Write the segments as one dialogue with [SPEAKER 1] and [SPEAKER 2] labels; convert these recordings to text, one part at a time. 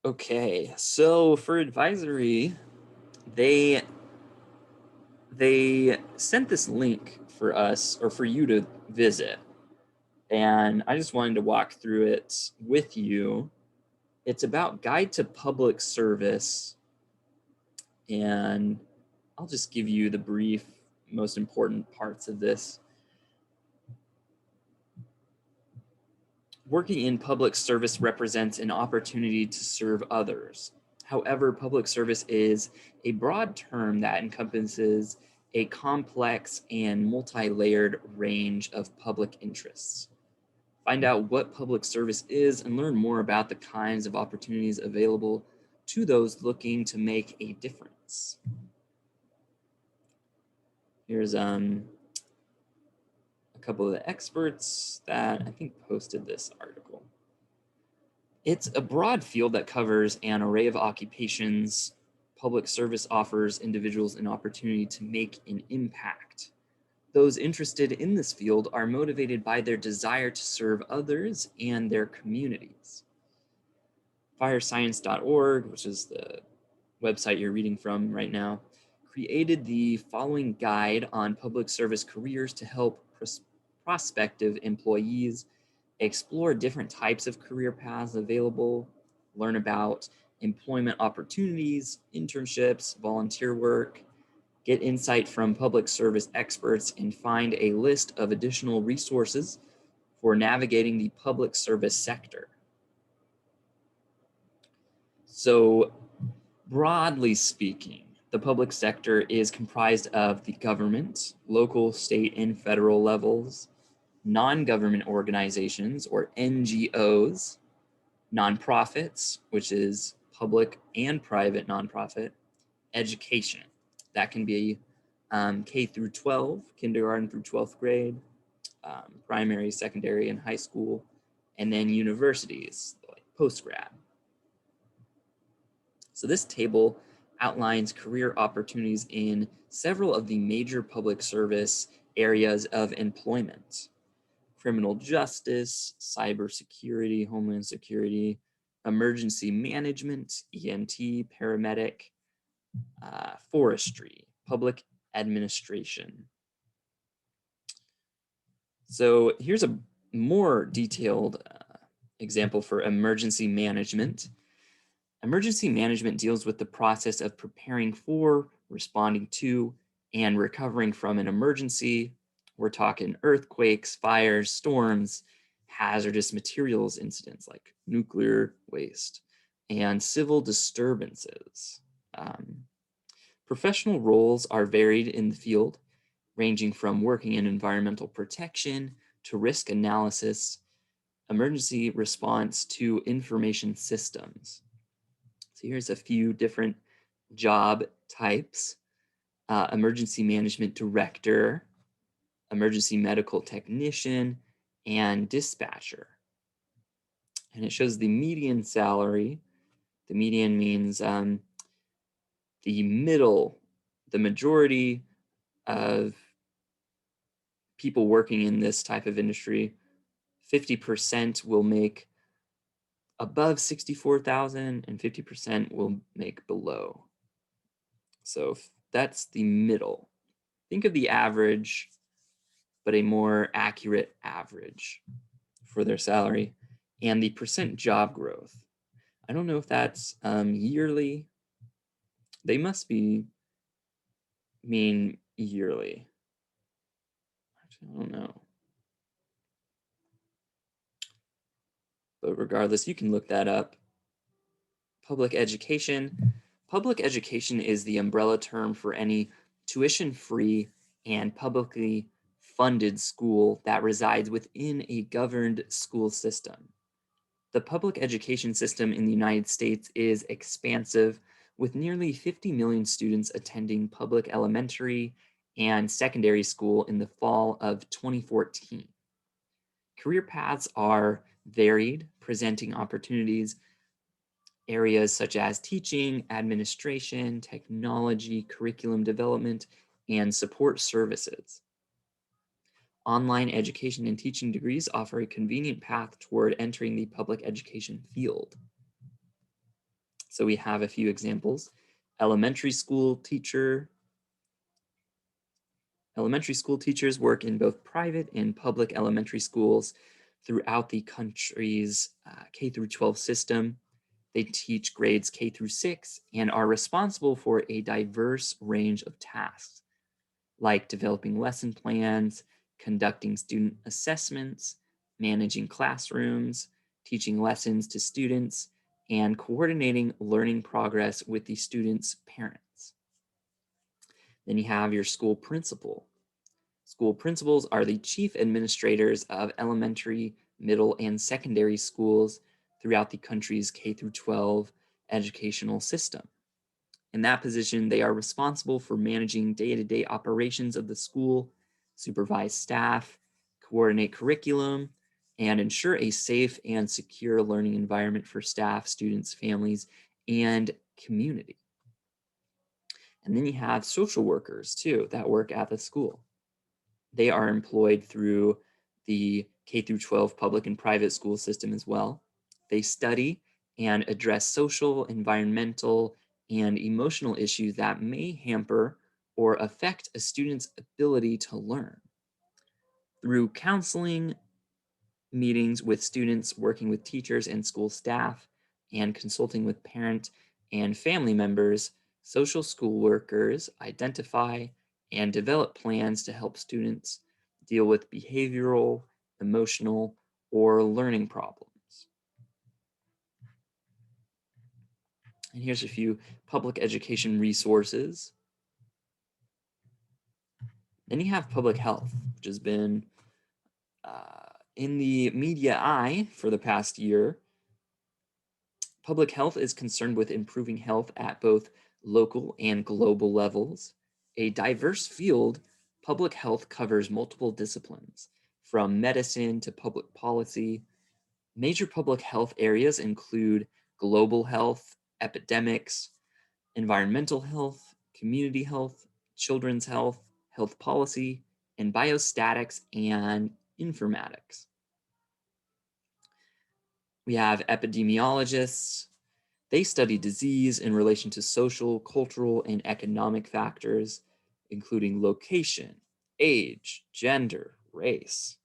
[SPEAKER 1] Okay, so for advisory, they they sent this link for us or for you to visit, and I just wanted to walk through it with you. It's about Guide to Public Service, and I'll just give you the brief, most important parts of this. Working in public service represents an opportunity to serve others. However, public service is a broad term that encompasses a complex and multi-layered range of public interests. Find out what public service is and learn more about the kinds of opportunities available to those looking to make a difference. Here's a couple of the experts that I think posted this article. It's a broad field that covers an array of occupations. Public service offers individuals an opportunity to make an impact. Those interested in this field are motivated by their desire to serve others and their communities. Firescience.org, which is the website you're reading from right now, created the following guide on public service careers to help prospective employees explore different types of career paths available, learn about employment opportunities, internships, volunteer work, get insight from public service experts, and find a list of additional resources for navigating the public service sector. So, broadly speaking, the public sector is comprised of the government, local, state, and federal levels, non-government organizations or NGOs, nonprofits, which is public and private nonprofit, education. That can be K through 12, kindergarten through 12th grade, primary, secondary, and high school, and then universities, like post-grad. So this table outlines career opportunities in several of the major public service areas of employment: criminal justice, cybersecurity, homeland security, emergency management, EMT, paramedic, forestry, public administration. So here's a more detailed example for emergency management. Emergency management deals with the process of preparing for, responding to, and recovering from an emergency. We're talking earthquakes, fires, storms, hazardous materials incidents like nuclear waste, and civil disturbances. Um, Professional roles are varied in the field, ranging from working in environmental protection to risk analysis, emergency response to information systems. So here's a few different job types: emergency management director, emergency medical technician, and dispatcher. And it shows the median salary. The median means the middle, the majority of people working in this type of industry, 50% will make above 64,000 and 50% will make below. So that's the middle. Think of the average, but a more accurate average for their salary, and the percent job growth. I don't know if that's yearly. They must be mean yearly. Actually, I don't know. But regardless, you can look that up. Public education. Public education is the umbrella term for any tuition-free and publicly funded school that resides within a governed school system. The public education system in the United States is expansive, with nearly 50 million students attending public elementary and secondary school in the fall of 2014. Career paths are varied, presenting opportunities areas such as teaching, administration, technology, curriculum development, and support services. Online education and teaching degrees offer a convenient path toward entering the public education field. So we have a few examples. Elementary school teacher. Elementary school teachers work in both private and public elementary schools throughout the country's K through 12 system. They teach grades K through 6 and are responsible for a diverse range of tasks, like developing lesson plans, conducting student assessments, managing classrooms, teaching lessons to students, and coordinating learning progress with the students' parents. Then you have your school principal. School principals are the chief administrators of elementary, middle, and secondary schools throughout the country's K through 12 educational system. In that position, they are responsible for managing day-to-day operations of the school, supervise staff, coordinate curriculum, and ensure a safe and secure learning environment for staff, students, families, and community. And then you have social workers too that work at the school. They are employed through the K through 12 public and private school system as well. They study and address social, environmental, and emotional issues that may hamper or affect a student's ability to learn. Through counseling, meetings with students, working with teachers and school staff, and consulting with parent and family members, social school workers identify and develop plans to help students deal with behavioral, emotional, or learning problems. And here's a few public education resources. Then you have public health, which has been in the media eye for the past year. Public health is concerned with improving health at both local and global levels. A diverse field, public health covers multiple disciplines, from medicine to public policy. Major public health areas include global health, epidemics, environmental health, community health, children's health, health policy, and biostatics and informatics. We have epidemiologists. They study disease in relation to social, cultural, and economic factors, including location, age, gender, race.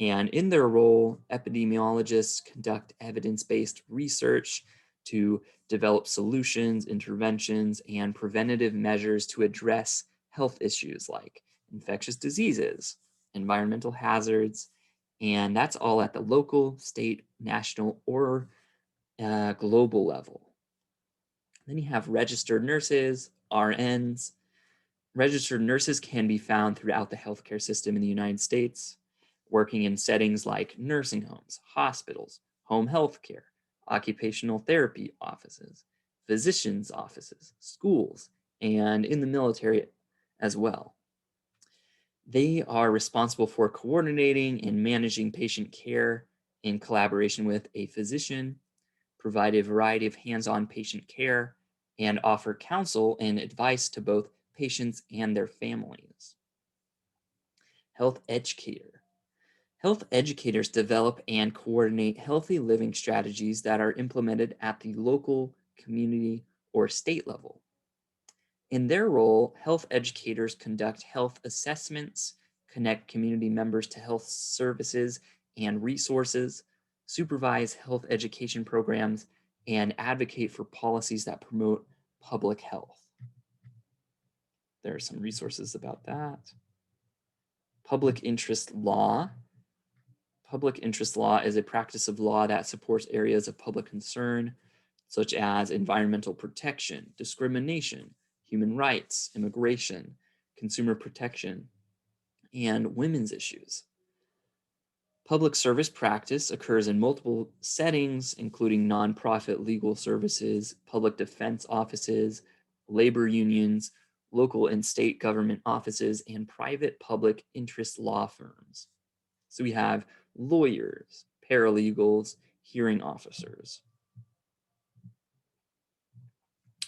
[SPEAKER 1] And in their role, epidemiologists conduct evidence-based research to develop solutions, interventions, and preventative measures to address health issues like infectious diseases, environmental hazards, and that's all at the local, state, national, or global level. Then you have registered nurses, RNs. Registered nurses can be found throughout the healthcare system in the United States, working in settings like nursing homes, hospitals, home health care, occupational therapy offices, physicians' offices, schools, and in the military as well. They are responsible for coordinating and managing patient care in collaboration with a physician, provide a variety of hands-on patient care, and offer counsel and advice to both patients and their families. Health educator. Health educators develop and coordinate healthy living strategies that are implemented at the local, community, or state level. In their role, health educators conduct health assessments, connect community members to health services and resources, supervise health education programs, and advocate for policies that promote public health. There are some resources about that. Public interest law. Public interest law is a practice of law that supports areas of public concern, such as environmental protection, discrimination, human rights, immigration, consumer protection, and women's issues. Public service practice occurs in multiple settings, including nonprofit legal services, public defense offices, labor unions, local and state government offices, and private public interest law firms. So we have lawyers, paralegals, hearing officers.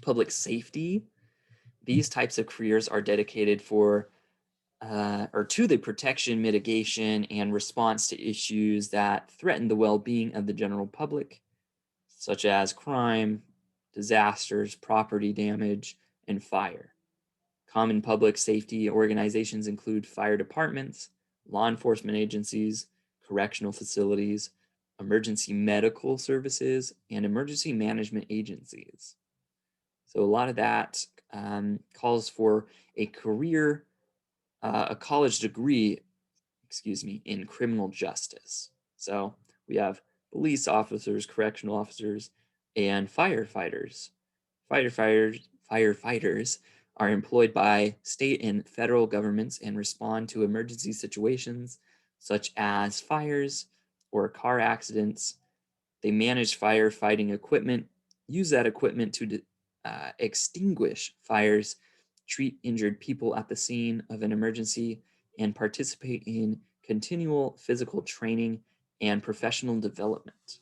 [SPEAKER 1] Public safety. These types of careers are dedicated for or to the protection, mitigation, and response to issues that threaten the well-being of the general public, such as crime, disasters, property damage, and fire. Common public safety organizations include fire departments, law enforcement agencies, correctional facilities, emergency medical services, and emergency management agencies. So a lot of that calls for a career, a college degree, in criminal justice. So we have police officers, correctional officers, and firefighters. Firefighters are employed by state and federal governments and respond to emergency situations such as fires or car accidents. They manage firefighting equipment, use that equipment to extinguish fires, treat injured people at the scene of an emergency, and participate in continual physical training and professional development.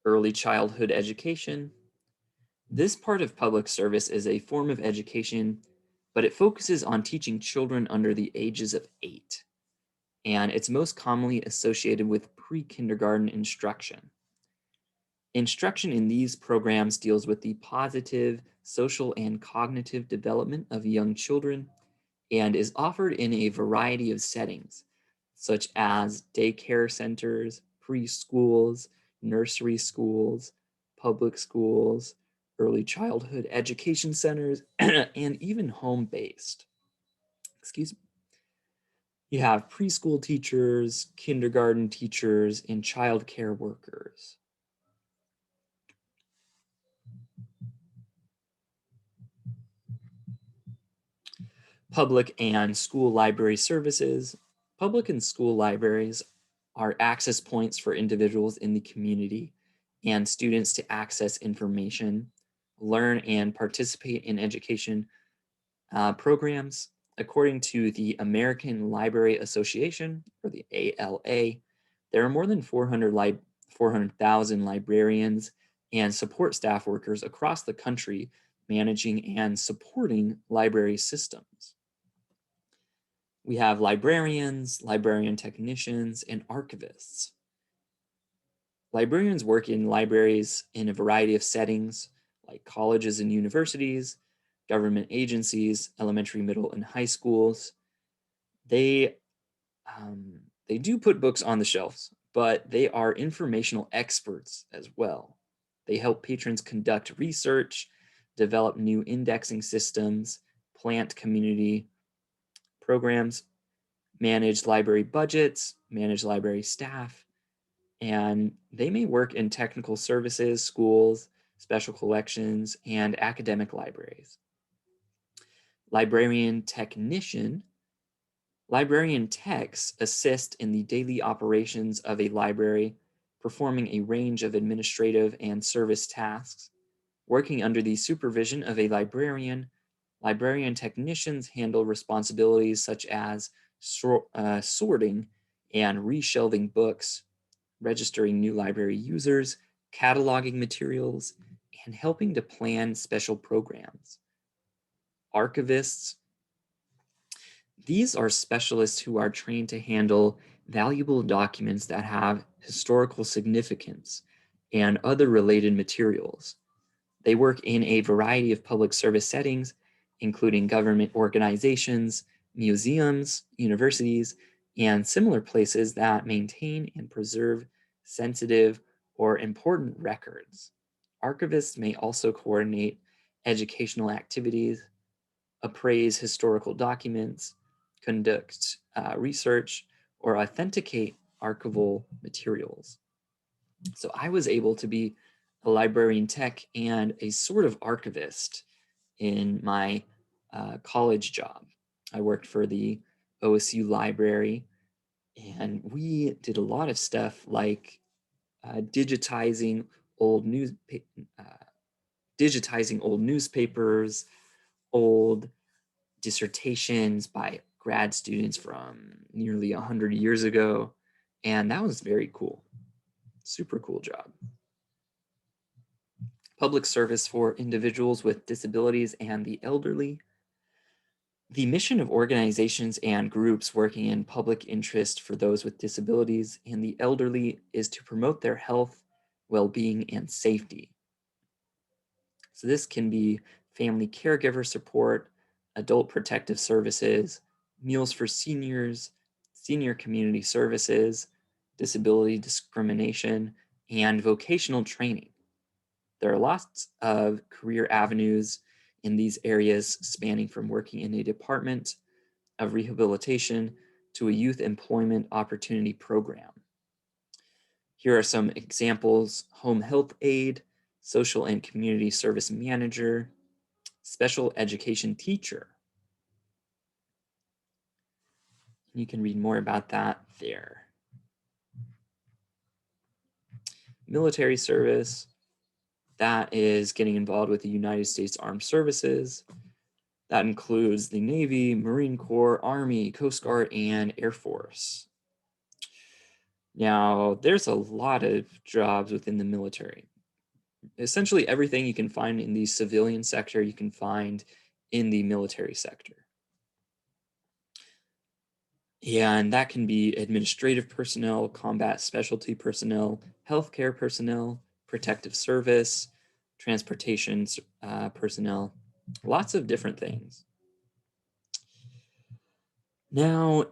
[SPEAKER 1] Early childhood education. This part of public service is a form of education, but it focuses on teaching children under the ages of 8, and it's most commonly associated with pre-kindergarten instruction. Instruction in these programs deals with the positive, social, and cognitive development of young children and is offered in a variety of settings, such as daycare centers, preschools, nursery schools, public schools, early childhood education centers, and even home-based. Excuse me. You have preschool teachers, kindergarten teachers, and child care workers. Public and school library services. Public and school libraries are access points for individuals in the community and students to access information, learn, and participate in education programs. According to the American Library Association, or the ALA, there are more than 400,000 librarians and support staff workers across the country managing and supporting library systems. We have librarians, librarian technicians, and archivists. Librarians work in libraries in a variety of settings, like colleges and universities, government agencies, elementary, middle, and high schools. They, they do put books on the shelves, but they are informational experts as well. They help patrons conduct research, develop new indexing systems, plant community programs, manage library budgets, manage library staff, and they may work in technical services, schools, special collections, and academic libraries. Librarian technician. Librarian techs assist in the daily operations of a library, performing a range of administrative and service tasks. Working under the supervision of a librarian, librarian technicians handle responsibilities such as sorting and reshelving books, registering new library users, cataloging materials, and helping to plan special programs. Archivists. These are specialists who are trained to handle valuable documents that have historical significance and other related materials. They work in a variety of public service settings, including government organizations, museums, universities, and similar places that maintain and preserve sensitive or important records. Archivists may also coordinate educational activities, appraise historical documents, conduct research, or authenticate archival materials. So I was able to be a librarian tech and a sort of archivist in my college job. I worked for the OSU library, and we did a lot of stuff like digitizing old news, uh, digitizing old newspapers, old dissertations by grad students from nearly 100 years ago, and that was very cool. Super cool job. Public service for individuals with disabilities and the elderly. The mission of organizations and groups working in public interest for those with disabilities and the elderly is to promote their health, well-being, and safety. So this can be family caregiver support, adult protective services, meals for seniors, senior community services, disability discrimination, and vocational training. There are lots of career avenues in these areas, spanning from working in a department of rehabilitation to a youth employment opportunity program. Here are some examples: home health aide, social and community service manager, special education teacher. You can read more about that there. Military service, that is getting involved with the United States Armed Services. That includes the Navy, Marine Corps, Army, Coast Guard, and Air Force. Now, there's a lot of jobs within the military. Essentially everything you can find in the civilian sector, you can find in the military sector. And that can be administrative personnel, combat specialty personnel, healthcare personnel, protective service, transportation personnel, lots of different things. Now,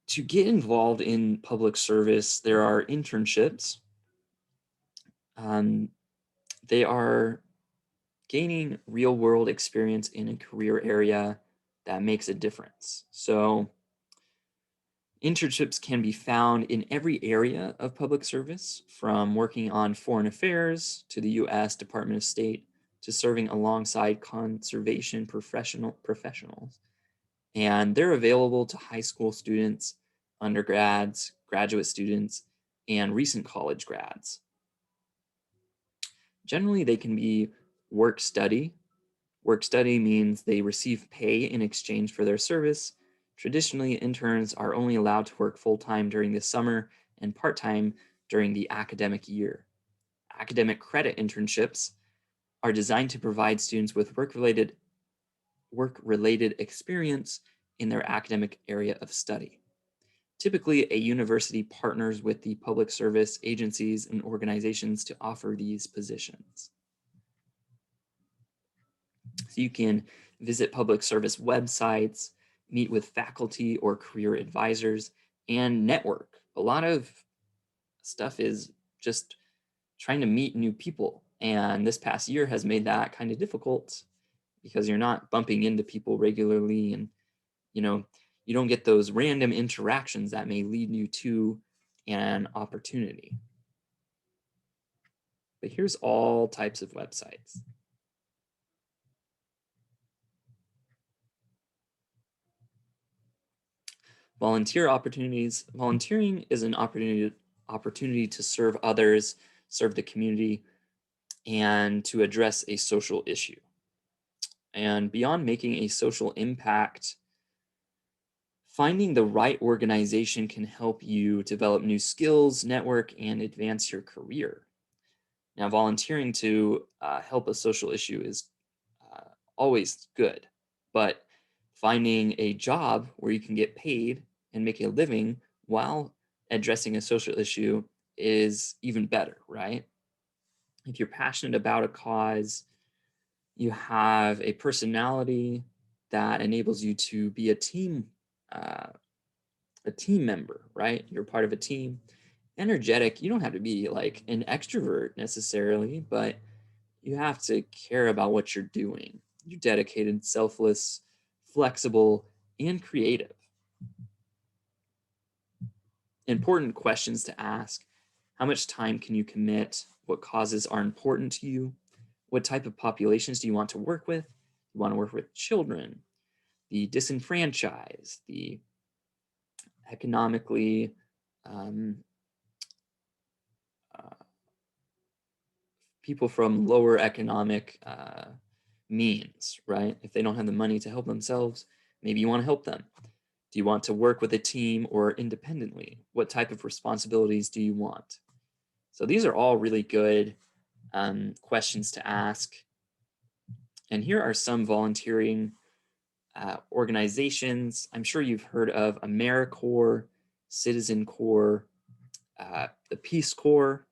[SPEAKER 1] to get involved in public service, there are internships. They are gaining real world experience in a career area that makes a difference. So internships can be found in every area of public service, from working on foreign affairs to the US Department of State to serving alongside conservation professionals. And they're available to high school students, undergrads, graduate students, and recent college grads. Generally, they can be work study. Work study means they receive pay in exchange for their service. Traditionally, interns are only allowed to work full-time during the summer and part-time during the academic year. Academic credit internships are designed to provide students with work-related experience in their academic area of study. Typically, a university partners with the public service agencies and organizations to offer these positions. So you can visit public service websites, meet with faculty or career advisors, and network. A lot of stuff is just trying to meet new people. And this past year has made that kind of difficult because you're not bumping into people regularly, and you don't get those random interactions that may lead you to an opportunity. But here's all types of websites. Volunteer opportunities. Volunteering is an opportunity to serve others, serve the community, and to address a social issue. And beyond making a social impact, finding the right organization can help you develop new skills, network, and advance your career. Now, volunteering to help a social issue is always good, but finding a job where you can get paid and make a living while addressing a social issue is even better, right? If you're passionate about a cause, you have a personality that enables you to be uh, a team member, right? You're part of a team. Energetic, you don't have to be like an extrovert necessarily, but you have to care about what you're doing. You're dedicated, selfless, flexible, and creative. Important questions to ask: how much time can you commit? What causes are important to you? What type of populations do you want to work with? You want to work with children, the disenfranchised, the economically um, uh, people from lower economic means, right? If they don't have the money to help themselves, maybe you want to help them. Do you want to work with a team or independently? What type of responsibilities do you want? So these are all really good questions to ask. And here are some volunteering organizations. I'm sure you've heard of AmeriCorps, Citizen Corps, the Peace Corps,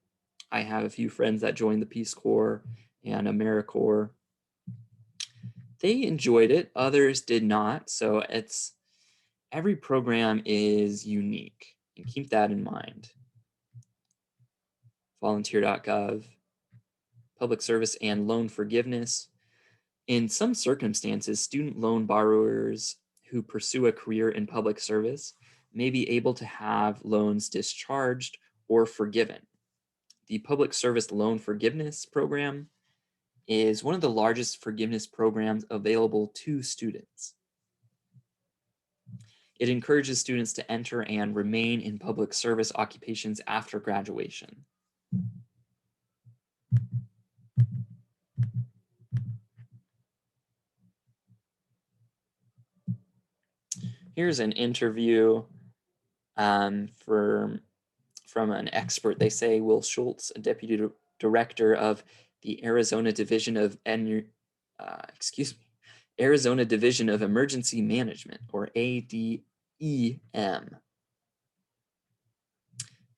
[SPEAKER 1] I have a few friends that joined the Peace Corps and AmeriCorps. They enjoyed it, others did not. So every program is unique, and keep that in mind. Volunteer.gov, public service and loan forgiveness. In some circumstances, student loan borrowers who pursue a career in public service may be able to have loans discharged or forgiven. The Public Service Loan Forgiveness Program is one of the largest forgiveness programs available to students. It encourages students to enter and remain in public service occupations after graduation. Here's an interview from an expert. They say Will Schultz, a deputy director of the Arizona Division of Arizona Division of Emergency Management, or ADEM.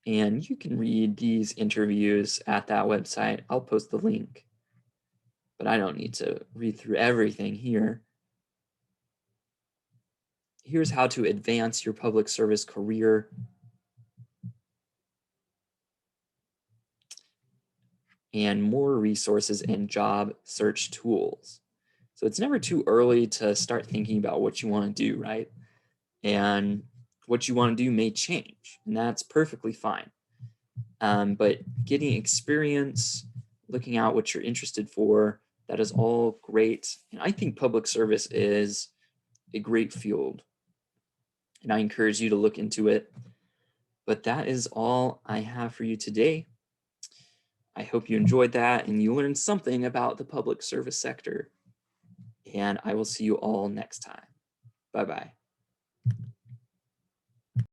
[SPEAKER 1] And you can read these interviews at that website. I'll post the link, but I don't need to read through everything here. Here's how to advance your public service career. And more resources and job search tools. So it's never too early to start thinking about what you want to do, right? And what you want to do may change, and that's perfectly fine. But getting experience, looking out what you're interested for, that is all great. And I think public service is a great field, and I encourage you to look into it. But that is all I have for you today. I hope you enjoyed that and you learned something about the public service sector. And I will see you all next time. Bye-bye.